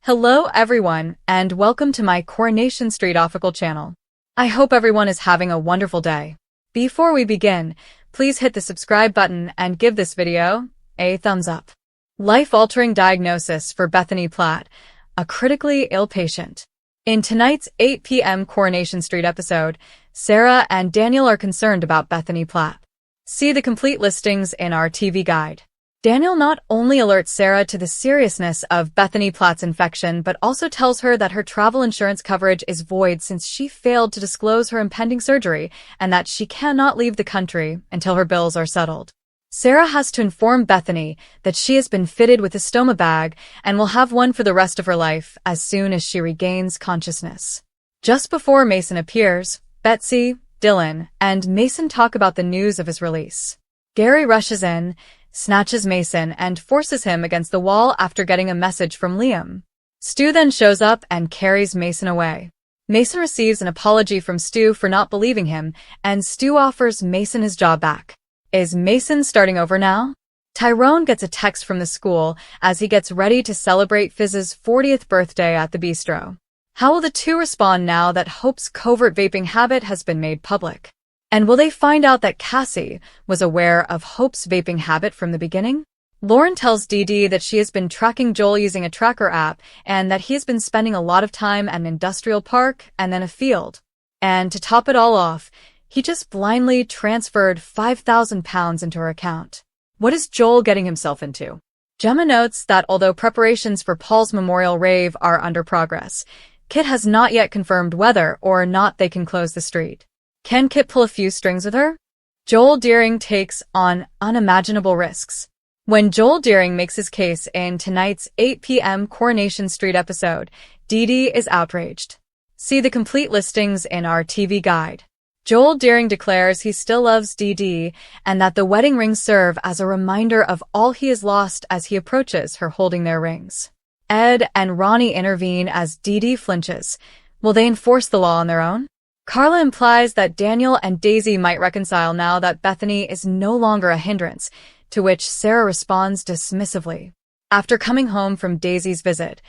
Hello everyone, and welcome to my Coronation Street Official channel. I hope everyone is having a wonderful day. Before we begin, please hit the subscribe button and give this video a thumbs up. Life-altering diagnosis for Bethany Platt, a critically ill patient. In tonight's 8 p.m. Coronation Street episode, Sarah and Daniel are concerned about Bethany Platt. See the complete listings in our TV guide. Daniel not only alerts Sarah to the seriousness of Bethany Platt's infection, but also tells her that her travel insurance coverage is void since she failed to disclose her impending surgery and that she cannot leave the country until her bills are settled. Sarah has to inform Bethany that she has been fitted with a stoma bag and will have one for the rest of her life as soon as she regains consciousness. Just before Mason appears, Betsy, Dylan, and Mason talk about the news of his release. Gary rushes in, snatches Mason, and forces him against the wall after getting a message from Liam. Stu then shows up and carries Mason away. Mason receives an apology from Stu for not believing him, and Stu offers Mason his job back. Is Mason starting over now? Tyrone gets a text from the school as he gets ready to celebrate Fizz's 40th birthday at the bistro. How will the two respond now that Hope's covert vaping habit has been made public? And will they find out that Cassie was aware of Hope's vaping habit from the beginning? Lauren tells Dee Dee that she has been tracking Joel using a tracker app and that he has been spending a lot of time at an industrial park and then a field. And to top it all off, he just blindly transferred 5,000 pounds into her account. What is Joel getting himself into? Gemma notes that although preparations for Paul's memorial rave are under progress, Kit has not yet confirmed whether or not they can close the street. Can Kit pull a few strings with her? Joel Deering takes on unimaginable risks. When Joel Deering makes his case in tonight's 8 p.m. Coronation Street episode, Dee Dee is outraged. See the complete listings in our TV guide. Joel Deering declares he still loves Dee Dee and that the wedding rings serve as a reminder of all he has lost as he approaches her holding their rings. Ed and Ronnie intervene as Dee Dee flinches. Will they enforce the law on their own? Carla implies that Daniel and Daisy might reconcile now that Bethany is no longer a hindrance, to which Sarah responds dismissively. After coming home from Daisy's visit,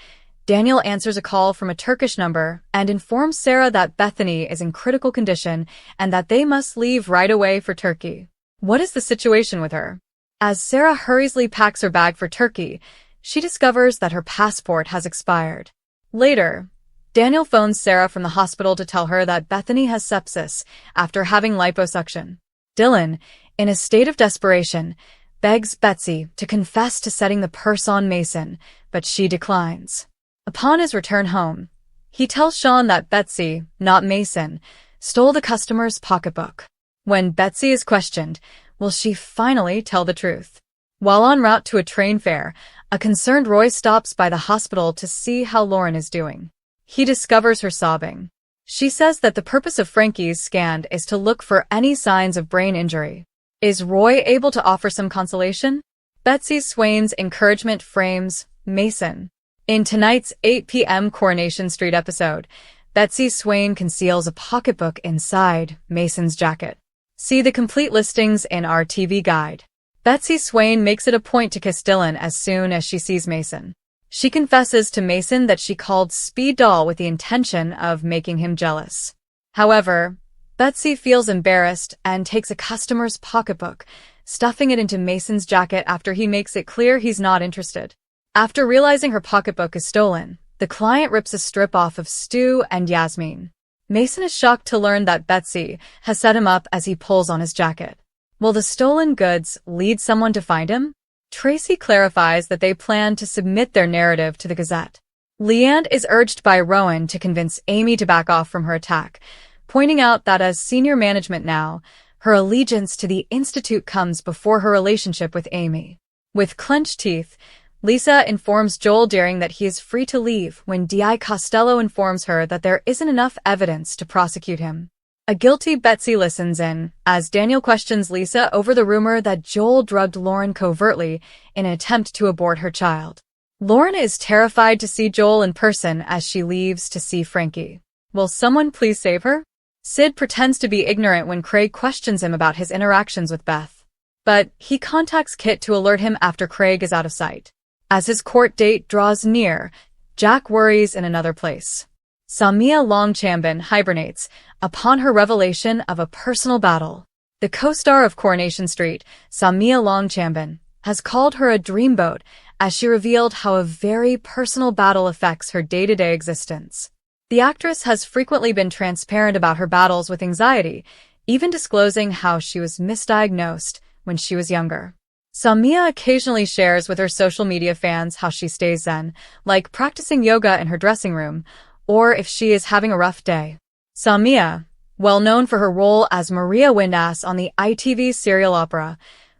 Daniel answers a call from a Turkish number and informs Sarah that Bethany is in critical condition and that they must leave right away for Turkey. What is the situation with her? As Sarah hurriedly packs her bag for Turkey, she discovers that her passport has expired. Later, Daniel phones Sarah from the hospital to tell her that Bethany has sepsis after having liposuction. Dylan, in a state of desperation, begs Betsy to confess to setting the purse on Mason, but she declines. Upon his return home, he tells Sean that Betsy, not Mason, stole the customer's pocketbook. When Betsy is questioned, will she finally tell the truth? While en route to a train fare, a concerned Roy stops by the hospital to see how Lauren is doing. He discovers her sobbing. She says that the purpose of Frankie's scan is to look for any signs of brain injury. Is Roy able to offer some consolation? Betsy Swain's encouragement frames Mason. In tonight's 8 p.m. Coronation Street episode, Betsy Swain conceals a pocketbook inside Mason's jacket. See the complete listings in our TV guide. Betsy Swain makes it a point to kiss Dylan as soon as she sees Mason. She confesses to Mason that she called Speed Doll with the intention of making him jealous. However, Betsy feels embarrassed and takes a customer's pocketbook, stuffing it into Mason's jacket after he makes it clear he's not interested. After realizing her pocketbook is stolen, the client rips a strip off of Stu and Yasmeen. Mason is shocked to learn that Betsy has set him up as he pulls on his jacket. Will the stolen goods lead someone to find him? Tracy clarifies that they plan to submit their narrative to the Gazette. Leanne is urged by Rowan to convince Amy to back off from her attack, pointing out that as senior management now, her allegiance to the Institute comes before her relationship with Amy. With clenched teeth, Lisa informs Joel Deering that he is free to leave when D.I. Costello informs her that there isn't enough evidence to prosecute him. A guilty Betsy listens in, as Daniel questions Lisa over the rumor that Joel drugged Lauren covertly in an attempt to abort her child. Lauren is terrified to see Joel in person as she leaves to see Frankie. Will someone please save her? Sid pretends to be ignorant when Craig questions him about his interactions with Beth. But he contacts Kit to alert him after Craig is out of sight. As his court date draws near, Jack worries in another place. Samia Longchamben hibernates upon her revelation of a personal battle. The co-star of Coronation Street, Samia Longchamben, has called her a dreamboat as she revealed how a very personal battle affects her day-to-day existence. The actress has frequently been transparent about her battles with anxiety, even disclosing how she was misdiagnosed when she was younger. Samia occasionally shares with her social media fans how she stays zen, like practicing yoga in her dressing room, or if she is having a rough day. Samia, well known for her role as Maria Windass on the ITV serial opera,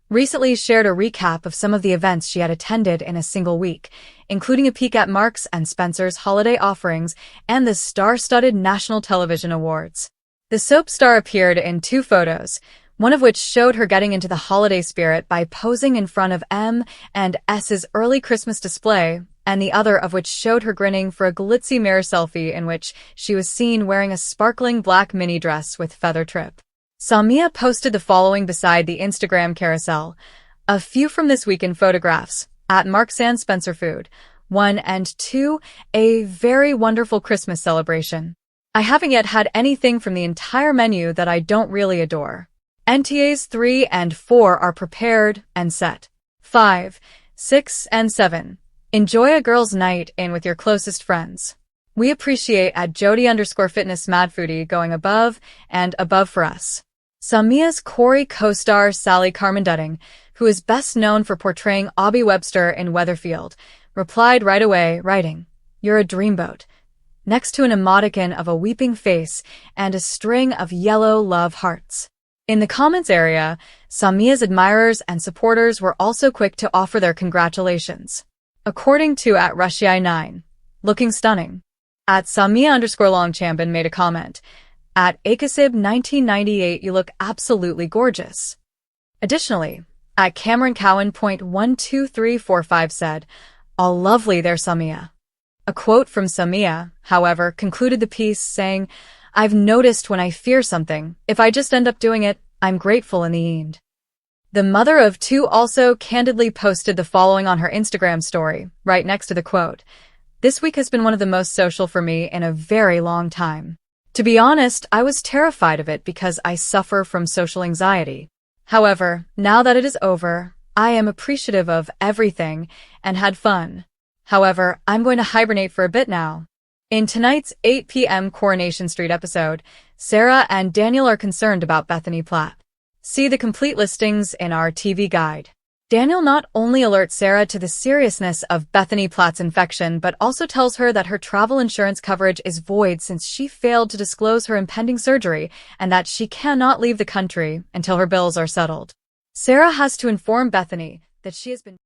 recently shared a recap of some of the events she had attended in a single week, including a peek at Marks & Spencer's holiday offerings and the star-studded National Television Awards. The soap star appeared in 2 photos, one of which showed her getting into the holiday spirit by posing in front of M&S's early Christmas display, and the other of which showed her grinning for a glitzy mirror selfie in which she was seen wearing a sparkling black mini dress with feather trip. Samia posted the following beside the Instagram carousel: a few from this weekend photographs, at Marks & Spencer Food, 1 and 2, a very wonderful Christmas celebration. I haven't yet had anything from the entire menu that I don't really adore. NTAs 3 and 4 are prepared and set. 5, 6, and 7. Enjoy a girls' night in with your closest friends. We appreciate at Jody_fitness madfoodie going above and above for us. Samia's Corey co-star Sally Carmen Dudding, who is best known for portraying Abby Webster in Weatherfield, replied right away, writing, "You're a dreamboat," next to an emoticon of a weeping face and a string of yellow love hearts. In the comments area, Samia's admirers and supporters were also quick to offer their congratulations. According to @Rushy9, looking stunning. @Samia_Longchamben made a comment. @Akasib1998, you look absolutely gorgeous. Additionally, @CameronCowan.12345 said, all lovely there, Samia. A quote from Samia, however, concluded the piece saying, I've noticed when I fear something, if I just end up doing it, I'm grateful in the end. The mother of 2 also candidly posted the following on her Instagram story, right next to the quote. This week has been one of the most social for me in a very long time. To be honest, I was terrified of it because I suffer from social anxiety. However, now that it is over, I am appreciative of everything and had fun. However, I'm going to hibernate for a bit now. In tonight's 8 p.m. Coronation Street episode, Sarah and Daniel are concerned about Bethany Platt. See the complete listings in our TV guide. Daniel not only alerts Sarah to the seriousness of Bethany Platt's infection, but also tells her that her travel insurance coverage is void since she failed to disclose her impending surgery and that she cannot leave the country until her bills are settled. Sarah has to inform Bethany that she has been